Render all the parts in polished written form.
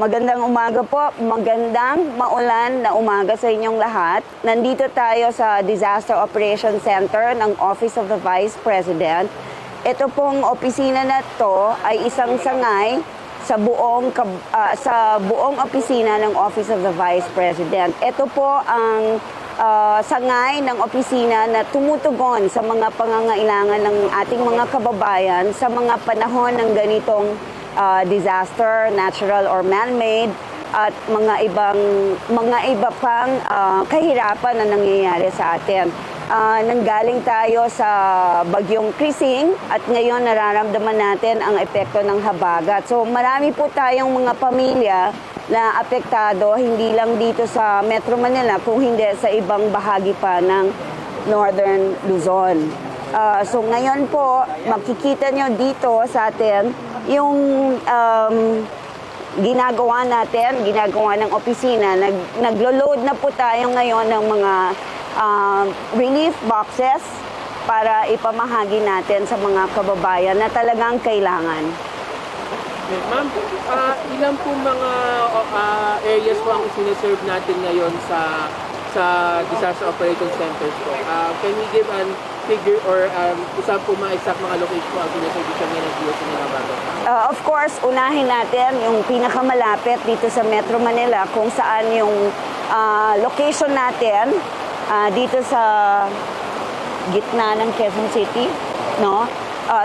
Magandang umaga po, magandang maulan na umaga sa inyong lahat. Nandito tayo sa Disaster Operations Center ng Office of the Vice President. Ito pong opisina na to ay isang sangay sa buong opisina ng Office of the Vice President. Ito po ang sangay ng opisina na tumutugon sa mga pangangailangan ng ating mga kababayan sa mga panahon ng ganitong disaster, natural or man-made, at mga iba pang kahirapan na nangyayari sa atin. Nanggaling tayo sa bagyong Krising at ngayon nararamdaman natin ang epekto ng habagat. So marami po tayong mga pamilya na apektado, hindi lang dito sa Metro Manila, kung hindi sa ibang bahagi pa ng Northern Luzon. So ngayon po, makikita nyo dito sa atin yung ginagawa ng opisina. Naglo-load na po tayo ngayon ng mga relief boxes para ipamahagi natin sa mga kababayan na talagang kailangan. Ma'am, ilan po mga areas po ang sinaserve natin ngayon sa Disaster Operations Centers po? Can we give an figure or isa po mga mga location po ang sinaserve siya ngayon ng DOC Ninabago? Of course, unahin natin yung pinakamalapit dito sa Metro Manila kung saan yung location natin dito sa gitna ng Quezon City, no?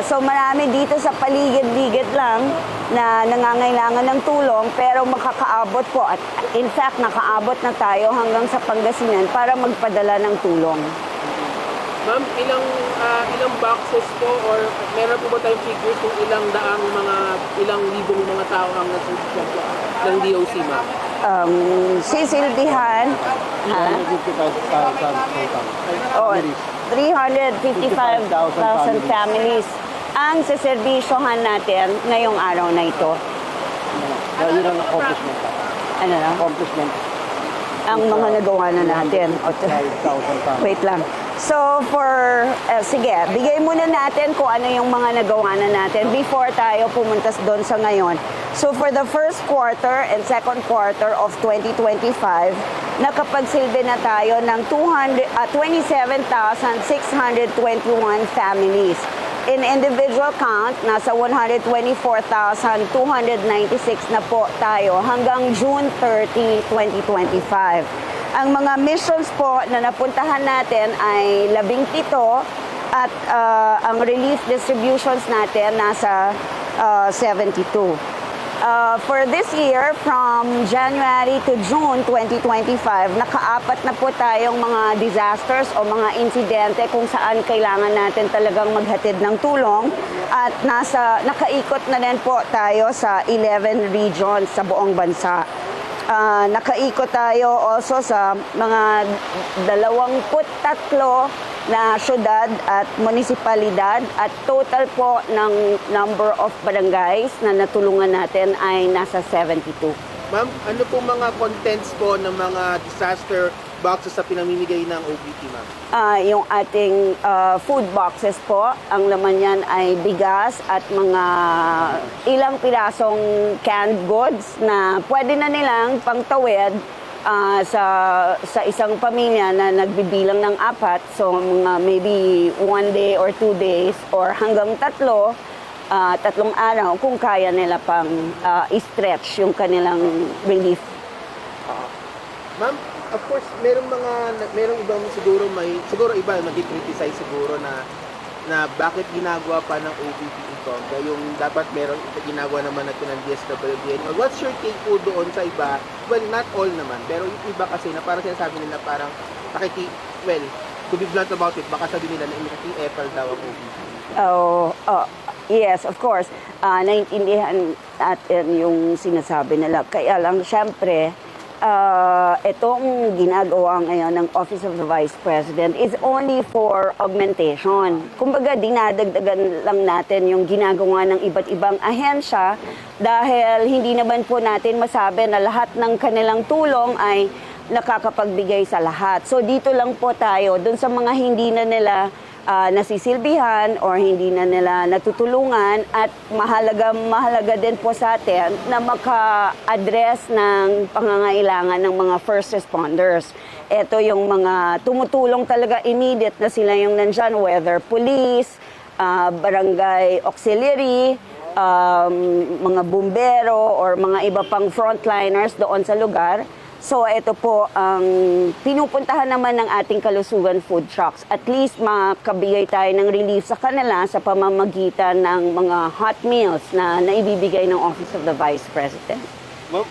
So marami dito sa paligid-ligid lang na nangangailangan ng tulong pero makakaabot po at in fact nakaabot na tayo hanggang sa Pangasinan para magpadala ng tulong. Ma'am, ilang boxes po or meron po ba tayong figures kung ilang libong mga tao ang nasusyan po ng DOC, ma'am? Sisilbihan 355,000 families ang seserbisyohan natin ngayong araw na ito. Yun ang accomplishment. Ano na? Accomplishment. Ang mga nagawa na natin. Wait lang. So sige, bigay muna natin kung ano yung mga nagawa na natin before tayo pumunta doon sa ngayon. So for the first quarter and second quarter of 2025, nakapagsilbi na tayo ng 27,621 families. In individual count, nasa 124,296 na po tayo hanggang June 30, 2025. Ang mga missions po na napuntahan natin ay 17 at ang relief distributions natin nasa 72. For this year, from January to June 2025, nakaapat na po tayong mga disasters o mga insidente kung saan kailangan natin talagang maghatid ng tulong at nakaikot na rin po tayo sa 11 regions sa buong bansa. Nakaikot tayo also sa mga 23 na syudad at munisipalidad at total po ng number of barangays na natulungan natin ay nasa 72. Ma'am, ano po mga contents po ng mga disaster boxes sa pinamimigay ng OBP, ma'am? Yung ating food boxes po, ang laman yan ay bigas at mga ilang pirasong canned goods na pwede na nilang pangtawid sa isang pamilya na nagbibilang ng 4. So maybe 1 day or 2 days or hanggang 3 araw kung kaya nila pang i-stretch yung kanilang relief. Ma'am, of course, merong ibang siguro iba nag-criticize siguro na bakit ginagawa pa ng OBP ito. Yung dapat meron ginagawa naman natin ng DSWD. What's your take po doon sa iba? Well, not all naman, pero yung iba kasi na parang sinasabi nila parang to be blunt about it, baka sabi nila na nakiki-epal daw ang OBP. Yes, of course. Naiintindihan natin yung sinasabi nila. Kaya lang, syempre, itong ginagawa ngayon ng Office of the Vice President is only for augmentation. Kumbaga, dinadagdagan lang natin yung ginagawa ng iba't ibang ahensya dahil hindi naman po natin masabi na lahat ng kanilang tulong ay nakakapagbigay sa lahat. So dito lang po tayo, dun sa mga hindi na nila nasisilbihan or hindi na nila natutulungan, at mahalaga din po sa atin na maka-address ng pangangailangan ng mga first responders. Ito yung mga tumutulong talaga immediate na sila yung nandyan, whether police, barangay auxiliary, mga bumbero or mga iba pang frontliners doon sa lugar. So ito po ang pinupuntahan naman ng ating kalusugan food trucks. At least makabigay tayo ng relief sa kanila sa pamamagitan ng mga hot meals na naibibigay ng Office of the Vice President. Ma'am,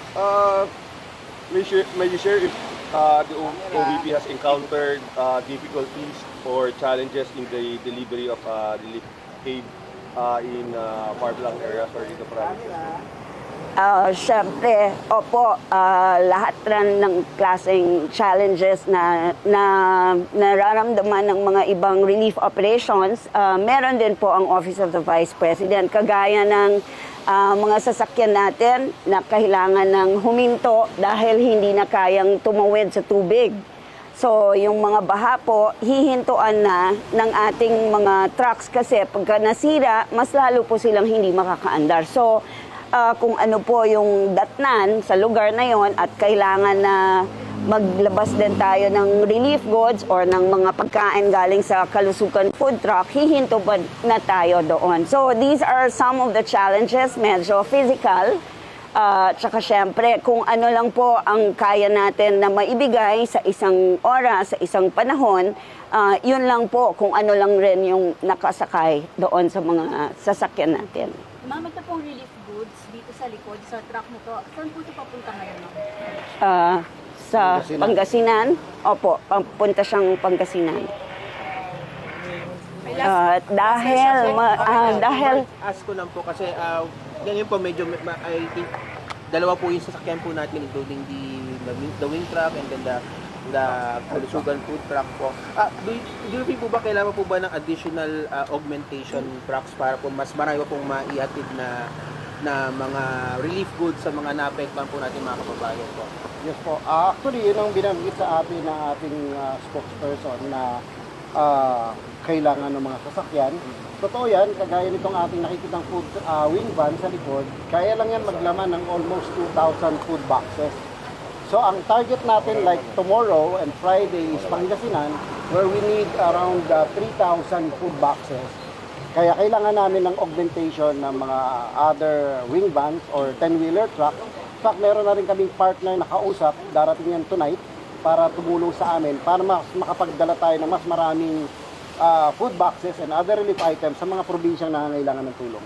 may you share if the OVP has encountered difficulties or challenges in the delivery of relief aid in far-flung areas or in the provinces? Siyempre, opo, lahat rin ng klaseng challenges na nararamdaman ng mga ibang relief operations, meron din po ang Office of the Vice President. Kagaya ng mga sasakyan natin na kailangan ng huminto dahil hindi na kayang tumawid sa tubig. So, yung mga baha po, hihintuan na ng ating mga trucks kasi pagka nasira, mas lalo po silang hindi makakaandar. So, kung ano po yung datnan sa lugar na yon at kailangan na maglabas din tayo ng relief goods or ng mga pagkain galing sa kalusugan food truck, hihinto ba na tayo doon. So these are some of the challenges, medyo physical. Tsaka syempre, kung ano lang po ang kaya natin na maibigay sa isang oras, sa isang panahon, yun lang po kung ano lang rin yung nakasakay doon sa mga sasakyan natin. Ma'am, ito pong relief goods dito sa likod, sa truck na to. Saan po ito papunta ngayon, ma'am? Sa Pangasinan. Opo, papunta siyang Pangasinan. Dahil Ask ko lang po kasi ganyan po medyo I think dalawa po yung sasakyan po natin, including the wing truck and then the kalusugan food truck po. Do you feel po ba kailangan po ba ng additional augmentation trucks para po mas marami pong maihatid na mga relief goods sa mga naapektuhan po natin mga kababayan po? Yes po. Actually, yun ang binanggit sa atin ng ating spokesperson na kailangan ng mga sasakyan. Totoo yan, kagaya nitong ating nakikitang food wing van sa likod, kaya lang yan maglaman ng almost 2,000 food boxes. So ang target natin like tomorrow and Friday is Pangasinan, where we need around 3,000 food boxes. Kaya kailangan namin ng augmentation ng mga other wing vans or 10-wheeler truck. In fact, meron na rin kaming partner na kausap, darating yan tonight, para tumulong sa amin, para makapagdala tayo ng mas maraming food boxes and other relief items sa mga probinsyang nangangailangan ng tulong.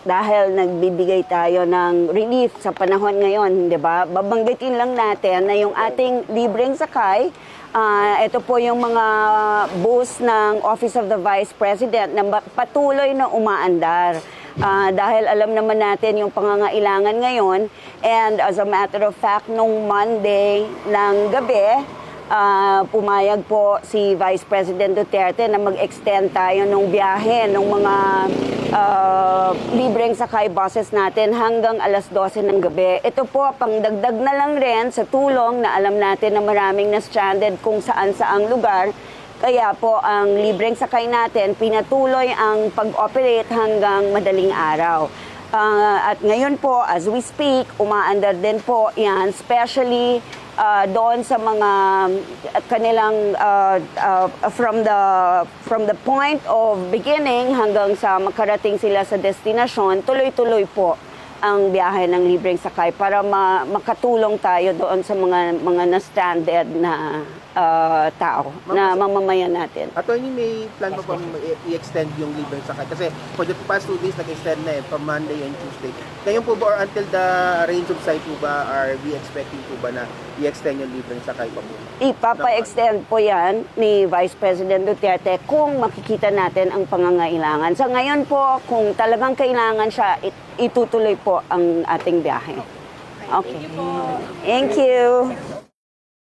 dahil nagbibigay tayo ng relief sa panahon ngayon, di ba? Babanggitin lang natin na yung ating libreng sakay, ito po yung mga bus ng Office of the Vice President na patuloy na umaandar. Dahil alam naman natin yung pangangailangan ngayon, and as a matter of fact, nung Monday ng gabi, pumayag po si Vice President Duterte na mag-extend tayo ng biyahe ng mga libreng sakay buses natin hanggang alas 12 ng gabi. Ito po, pangdagdag na lang rin sa tulong na alam natin na maraming na-stranded kung saan-saang lugar. Kaya po, ang libreng sakay natin, pinatuloy ang pag-operate hanggang madaling araw. At ngayon po, as we speak, umaandar din po yan, especially doon sa mga kanilang from the point of beginning hanggang sa makarating sila sa destinasyon, tuloy-tuloy po ang biyahe ng libreng sakay para makatulong tayo doon sa mga na-stranded na tao, na mamamayan natin. Attorney, may plan pa bang i-extend yung libreng sakay? Kasi for the past 2 days, nag-extend na from Monday and Tuesday. Ngayon po ba, or until the range of sight po ba, are we expecting po ba na i-extend yung libreng sakay pa po? Ipapa-extend po yan ni Vice President Duterte kung makikita natin ang pangangailangan. Sa ngayon po, kung talagang kailangan siya, itutuloy po ang ating biyahe. Okay. Thank you po. Thank you.